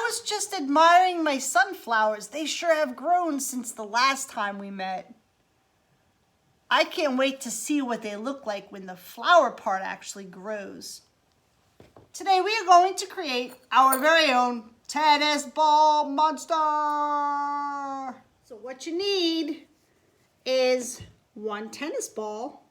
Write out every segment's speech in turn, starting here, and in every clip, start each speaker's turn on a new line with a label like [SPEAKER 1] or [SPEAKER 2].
[SPEAKER 1] was just admiring my sunflowers. They sure have grown since the last time we met. I can't wait to see what they look like when the flower part actually grows. Today we are going to create our very own tennis ball monster. So what you need is one tennis ball.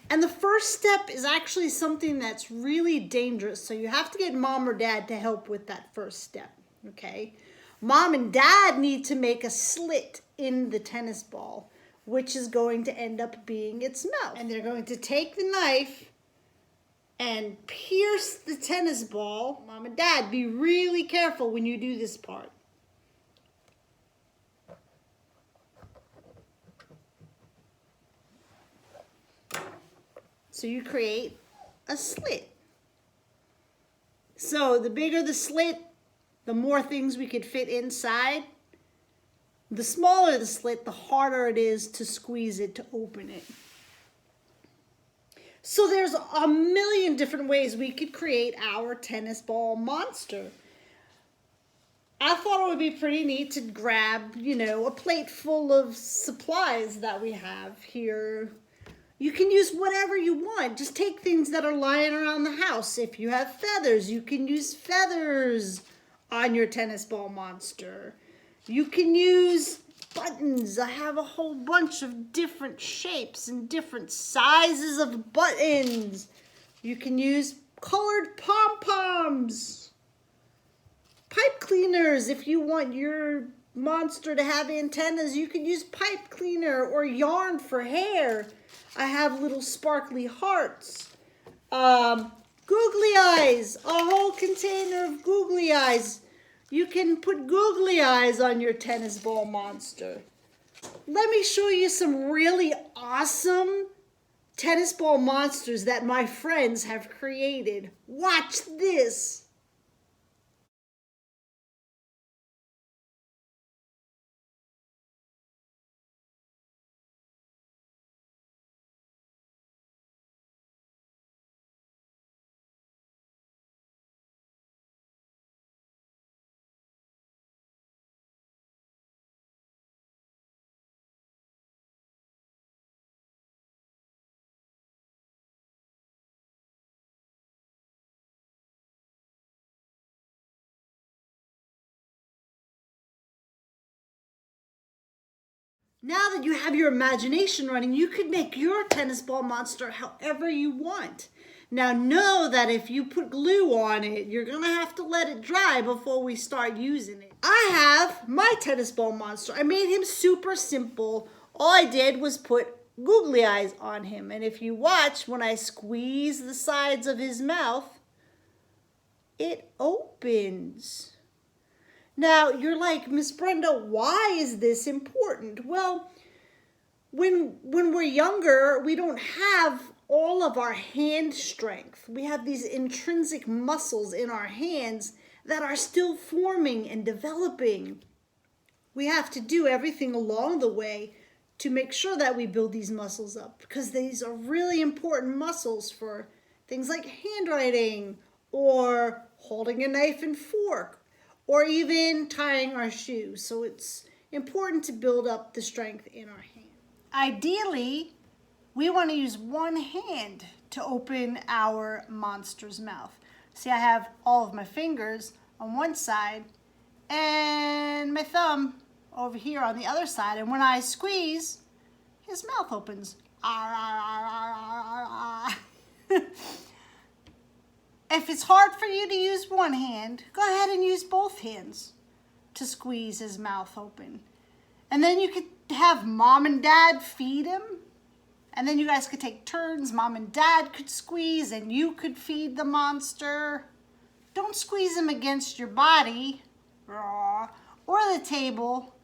[SPEAKER 1] And the first step is actually something that's really dangerous. So you have to get mom or dad to help with that first step, okay? Mom and dad need to make a slit in the tennis ball, which is going to end up being its mouth. And they're going to take the knife and pierce the tennis ball. Mom and dad, be really careful when you do this part. So you create a slit. So the bigger the slit, the more things we could fit inside. The smaller the slit, the harder it is to squeeze it to open it. So there's a million different ways we could create our tennis ball monster. I thought it would be pretty neat to grab, a plate full of supplies that we have here. You can use whatever you want. Just take things that are lying around the house. If you have feathers, you can use feathers on your tennis ball monster. You can use buttons. I have a whole bunch of different shapes and different sizes of buttons. You can use colored pom-poms. Pipe cleaners. If you want your monster to have antennas, you can use pipe cleaner or yarn for hair. I have little sparkly hearts. Googly eyes. A whole container of googly eyes. You can put googly eyes on your tennis ball monster. Let me show you some really awesome tennis ball monsters that my friends have created. Watch this. Now that you have your imagination running, you could make your tennis ball monster however you want. Now know that if you put glue on it, you're gonna have to let it dry before we start using it. I have my tennis ball monster. I made him super simple. All I did was put googly eyes on him. And if you watch, when I squeeze the sides of his mouth, it opens. Now, you're like, Miss Brenda, why is this important? Well, when we're younger, we don't have all of our hand strength. We have these intrinsic muscles in our hands that are still forming and developing. We have to do everything along the way to make sure that we build these muscles up, because these are really important muscles for things like handwriting or holding a knife and fork, or even tying our shoes. So it's important to build up the strength in our hand. Ideally, we want to use one hand to open our monster's mouth. See, I have all of my fingers on one side and my thumb over here on the other side. And when I squeeze, his mouth opens. If it's hard for you to use one hand, go ahead and use both hands to squeeze his mouth open. And then you could have mom and dad feed him. And then you guys could take turns. Mom and dad could squeeze and you could feed the monster. Don't squeeze him against your body or the table.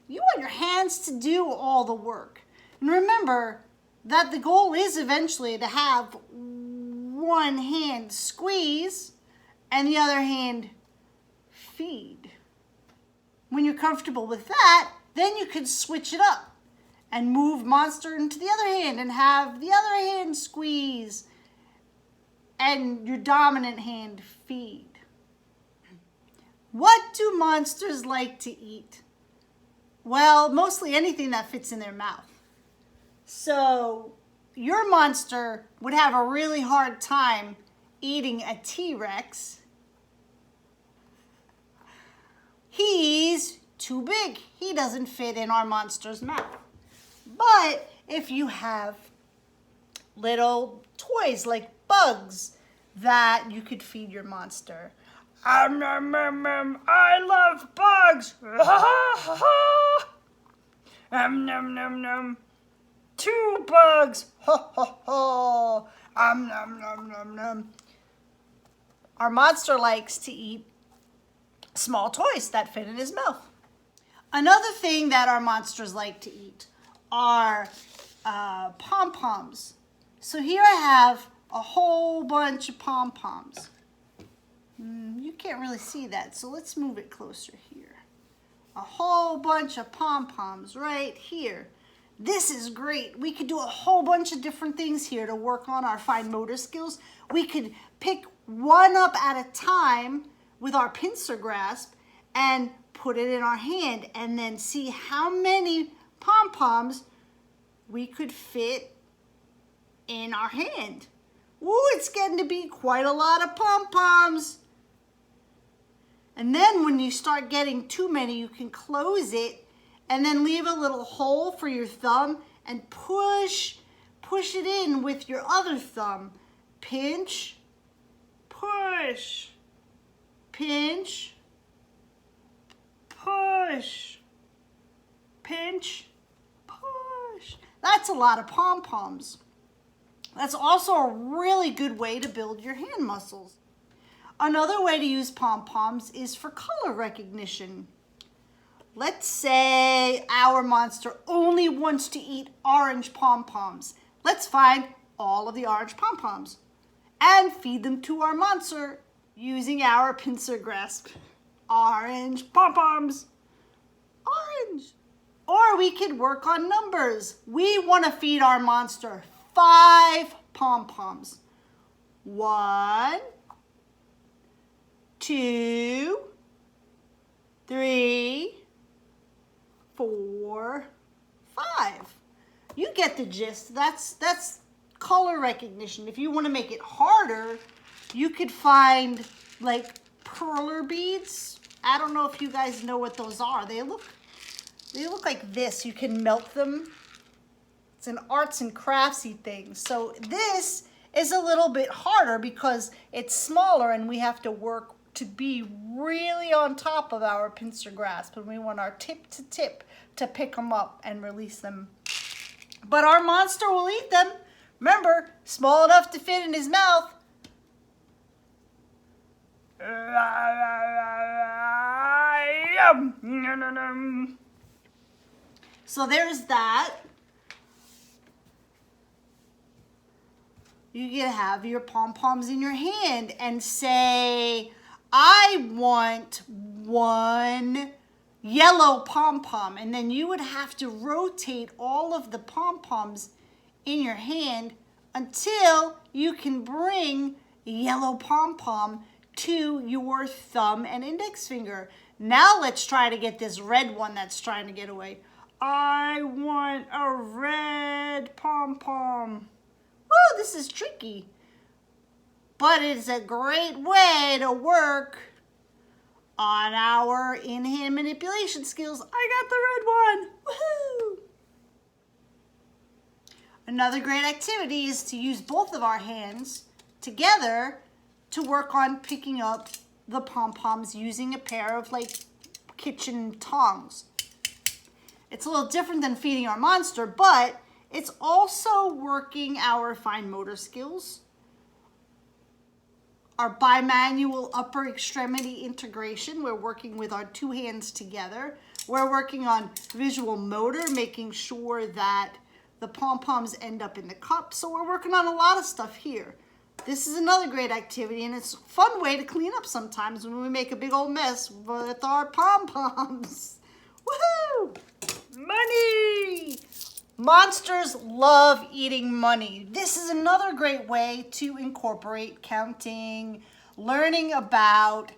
[SPEAKER 1] You want your hands to do all the work. And remember that the goal is eventually to have one hand squeeze and the other hand feed. When you're comfortable with that, then you could switch it up and move monster into the other hand and have the other hand squeeze and your dominant hand feed. What do monsters like to eat? Well, mostly anything that fits in their mouth. So your monster would have a really hard time eating a T-Rex. He's too big. He doesn't fit in our monster's mouth. But if you have little toys like bugs that you could feed your monster. I love bugs. Nom nom nom. 2 bugs. Ho ho ho. Nom nom nom nom. Our monster likes to eat small toys that fit in his mouth. Another thing that our monsters like to eat are pom-poms. So here I have a whole bunch of pom-poms. You can't really see that, so let's move it closer here. A whole bunch of pom-poms right here. This is great. We could do a whole bunch of different things here to work on our fine motor skills. We could pick one up at a time with our pincer grasp and put it in our hand and then see how many pom-poms we could fit in our hand. Ooh, it's getting to be quite a lot of pom-poms. And then when you start getting too many, you can close it and then leave a little hole for your thumb and push it in with your other thumb. Pinch, push, pinch, push, pinch, push. That's a lot of pom-poms. That's also a really good way to build your hand muscles. Another way to use pom-poms is for color recognition. Let's say our monster only wants to eat orange pom-poms. Let's find all of the orange pom-poms and feed them to our monster using our pincer grasp. Orange pom-poms. Orange. Or we could work on numbers. We want to feed our monster 5 pom-poms. 1, 2, 3, 4, 5. You get the gist. That's color recognition. If you want to make it harder, you could find like perler beads. I don't know if you guys know what those are. They look like this. You can melt them. It's an arts and craftsy thing. So this is a little bit harder because it's smaller and we have to work to be really on top of our pincer grasp, and we want our tip to tip to pick them up and release them. But our monster will eat them. Remember, small enough to fit in his mouth. So there's that. You can have your pom-poms in your hand and say, I want 1 yellow pom-pom. And then you would have to rotate all of the pom-poms in your hand until you can bring a yellow pom-pom to your thumb and index finger. Now let's try to get this red one that's trying to get away. I want a red pom-pom. Whoa, this is tricky. But it's a great way to work on our in-hand manipulation skills. I got the red one. Woohoo! Another great activity is to use both of our hands together to work on picking up the pom-poms using a pair of like kitchen tongs. It's a little different than feeding our monster, but it's also working our fine motor skills, our bimanual upper extremity integration. We're working with our 2 hands together. We're working on visual motor, making sure that the pom-poms end up in the cup. So we're working on a lot of stuff here. This is another great activity, and it's a fun way to clean up sometimes when we make a big old mess with our pom-poms. Woohoo! Money! Monsters love eating money. This is another great way to incorporate counting, learning about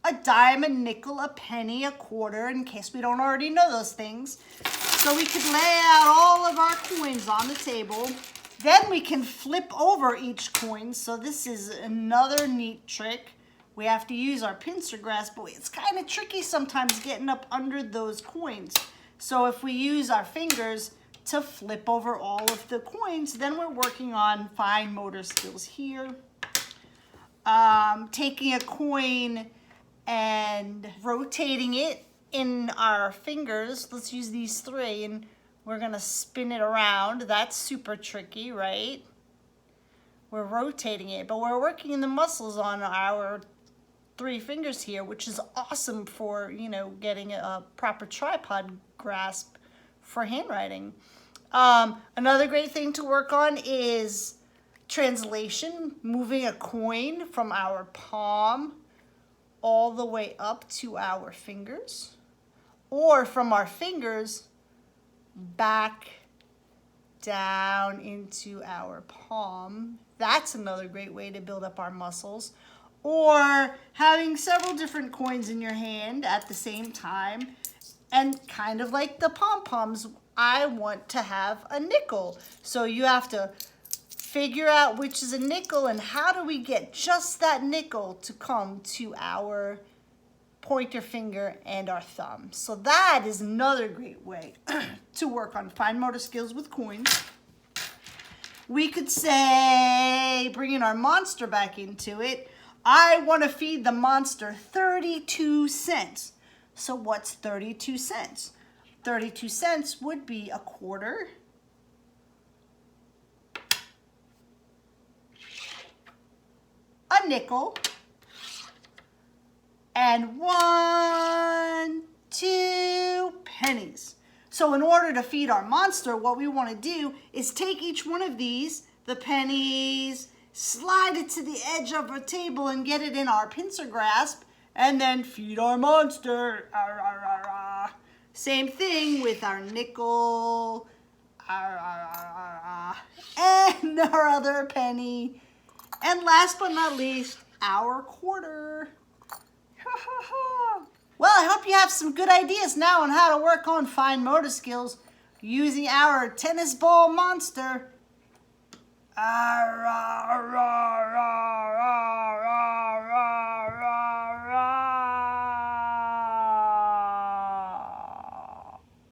[SPEAKER 1] a dime, a nickel, a penny, a quarter, in case we don't already know those things. So we could lay out all of our coins on the table. Then we can flip over each coin. So this is another neat trick. We have to use our pincer grasp, but it's kind of tricky sometimes getting up under those coins. So if we use our fingers to flip over all of the coins, then we're working on fine motor skills here. Taking a coin and rotating it in our fingers. Let's use these 3 and we're gonna spin it around. That's super tricky, right? We're rotating it, but we're working the muscles on our 3 fingers here, which is awesome for, you know, getting a proper tripod grasp for handwriting. Another great thing to work on is translation, moving a coin from our palm all the way up to our fingers, or from our fingers back down into our palm. That's another great way to build up our muscles. Or having several different coins in your hand at the same time, and kind of like the pom-poms, I want to have a nickel. So you have to figure out which is a nickel and how do we get just that nickel to come to our pointer finger and our thumb. So that is another great way to work on fine motor skills with coins. We could say, bringing our monster back into it, I want to feed the monster 32 cents. So what's 32 cents? 32 cents would be a quarter, a nickel, and 1, 2 pennies. So in order to feed our monster, what we want to do is take each one of these, the pennies, slide it to the edge of our table and get it in our pincer grasp, and then feed our monster. Same thing with our nickel, and our other penny, and last but not least, our quarter. Well, I hope you have some good ideas now on how to work on fine motor skills using our tennis ball monster.